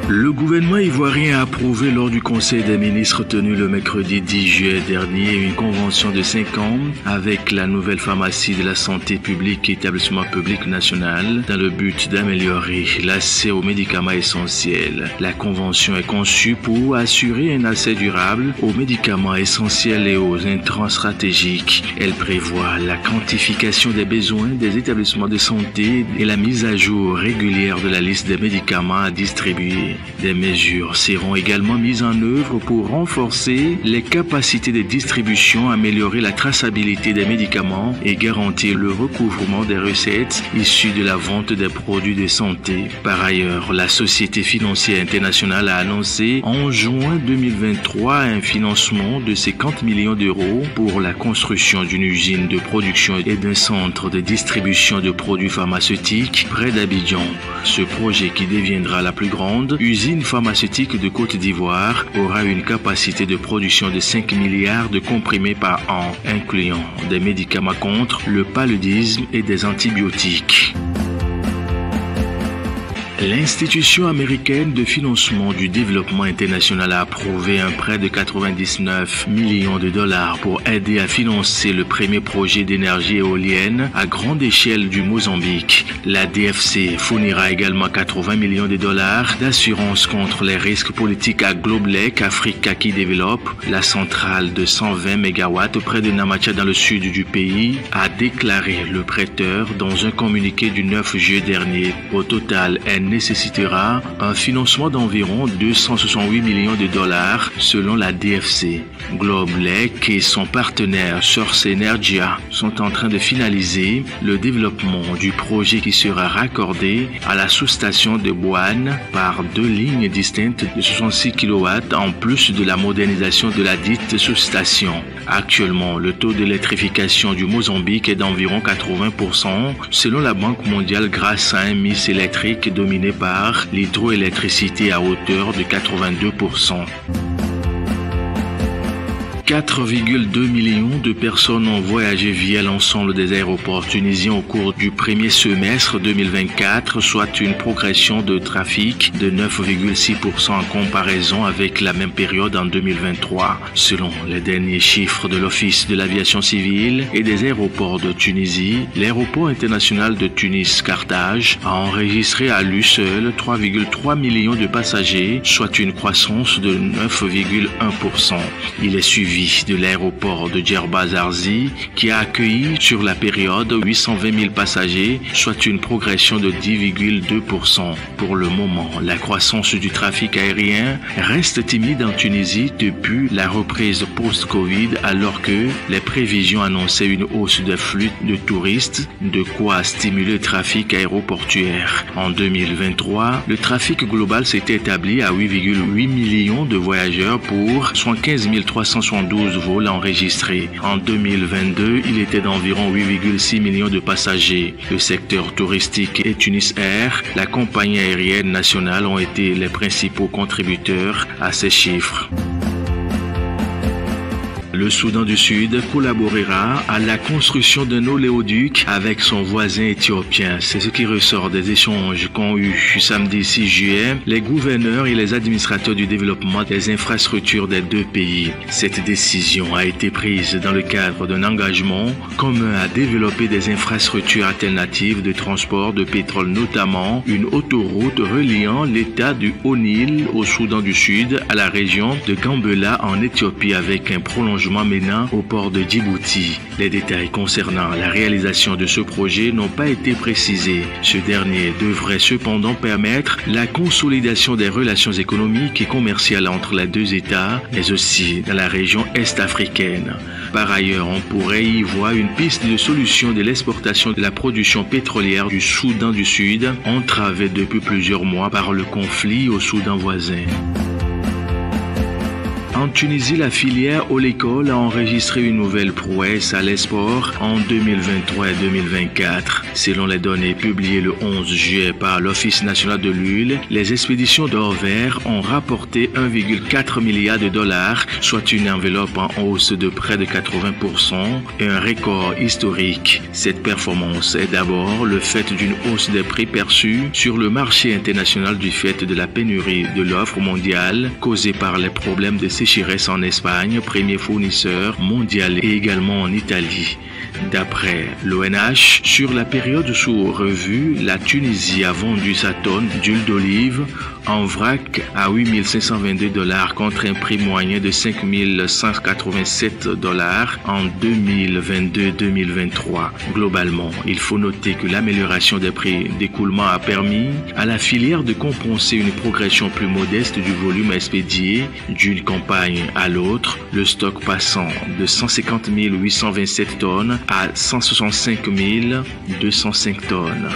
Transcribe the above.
Le gouvernement ivoirien a approuvé lors du Conseil des ministres tenu le mercredi 10 juillet dernier une convention de 5 ans avec la nouvelle pharmacie de la santé publique et établissement public national dans le but d'améliorer l'accès aux médicaments essentiels. La convention est conçue pour assurer un accès durable aux médicaments essentiels et aux intrants stratégiques. Elle prévoit la quantification des besoins des établissements de santé et la mise à jour régulière de la liste des médicaments à distribuer. Des mesures seront également mises en œuvre pour renforcer les capacités de distribution, améliorer la traçabilité des médicaments et garantir le recouvrement des recettes issues de la vente des produits de santé. Par ailleurs, la Société financière internationale a annoncé en juin 2023 un financement de 50 millions d'euros pour la construction d'une usine de production et d'un centre de distribution de produits pharmaceutiques près d'Abidjan. Ce projet, qui deviendra la plus grande usine pharmaceutique de Côte d'Ivoire, aura une capacité de production de 5 milliards de comprimés par an, incluant des médicaments contre le paludisme et des antibiotiques. L'institution américaine de financement du développement international a approuvé un prêt de 99 millions de dollars pour aider à financer le premier projet d'énergie éolienne à grande échelle du Mozambique. La DFC fournira également 80 millions de dollars d'assurance contre les risques politiques à Globelec Africa qui développe la centrale de 120 MW près de Namacha dans le sud du pays, a déclaré le prêteur dans un communiqué du 9 juillet dernier. Au total, elle nécessitera un financement d'environ 268 millions de dollars selon la DFC. Globelec et son partenaire Source Energia sont en train de finaliser le développement du projet qui sera raccordé à la sous-station de Boane par 2 lignes distinctes de 66 kW en plus de la modernisation de la dite sous-station. Actuellement, le taux d'électrification du Mozambique est d'environ 80% selon la Banque mondiale grâce à un mix électrique dominé par l'hydroélectricité à hauteur de 82%. 4,2 millions de personnes ont voyagé via l'ensemble des aéroports tunisiens au cours du premier semestre 2024, soit une progression de trafic de 9,6% en comparaison avec la même période en 2023. Selon les derniers chiffres de l'Office de l'aviation civile et des aéroports de Tunisie, l'aéroport international de Tunis-Carthage a enregistré à lui seul 3,3 millions de passagers, soit une croissance de 9,1%. Il est suivi de l'aéroport de Djerba-Zarzi qui a accueilli sur la période 820 000 passagers, soit une progression de 10,2%. Pour le moment, la croissance du trafic aérien reste timide en Tunisie depuis la reprise post-Covid alors que les prévisions annonçaient une hausse des flux de touristes, de quoi stimuler le trafic aéroportuaire. En 2023, le trafic global s'était établi à 8,8 millions de voyageurs pour 75 372 vols enregistrés. En 2022, il était d'environ 8,6 millions de passagers. Le secteur touristique et Tunis Air, la compagnie aérienne nationale, ont été les principaux contributeurs à ces chiffres. Le Soudan du Sud collaborera à la construction d'un oléoduc avec son voisin éthiopien. C'est ce qui ressort des échanges qu'ont eu samedi 6 juillet les gouverneurs et les administrateurs du développement des infrastructures des deux pays. Cette décision a été prise dans le cadre d'un engagement commun à développer des infrastructures alternatives de transport de pétrole, notamment une autoroute reliant l'état du Haut-Nil au Soudan du Sud à la région de Gambela en Éthiopie avec un prolongement menant au port de Djibouti. Les détails concernant la réalisation de ce projet n'ont pas été précisés. Ce dernier devrait cependant permettre la consolidation des relations économiques et commerciales entre les deux États, mais aussi dans la région est-africaine. Par ailleurs, on pourrait y voir une piste de solution de l'exportation de la production pétrolière du Soudan du Sud, entravée depuis plusieurs mois par le conflit au Soudan voisin. En Tunisie, la filière oléicole a enregistré une nouvelle prouesse à l'export en 2023 et 2024. Selon les données publiées le 11 juillet par l'Office national de l'huile, les expéditions d'or vert ont rapporté 1,4 milliard de dollars, soit une enveloppe en hausse de près de 80% et un record historique. Cette performance est d'abord le fait d'une hausse des prix perçus sur le marché international du fait de la pénurie de l'offre mondiale causée par les problèmes de sécheresse en Espagne, premier fournisseur mondial, et également en Italie. D'après l'ONH, sur la période sous revue, la Tunisie a vendu sa tonne d'huile d'olive en vrac à 8 522 $ contre un prix moyen de 5 187 $ en 2022-2023. Globalement, il faut noter que l'amélioration des prix d'écoulement a permis à la filière de compenser une progression plus modeste du volume expédié d'une campagne à l'autre, le stock passant de 150 827 tonnes à 165 205 tonnes.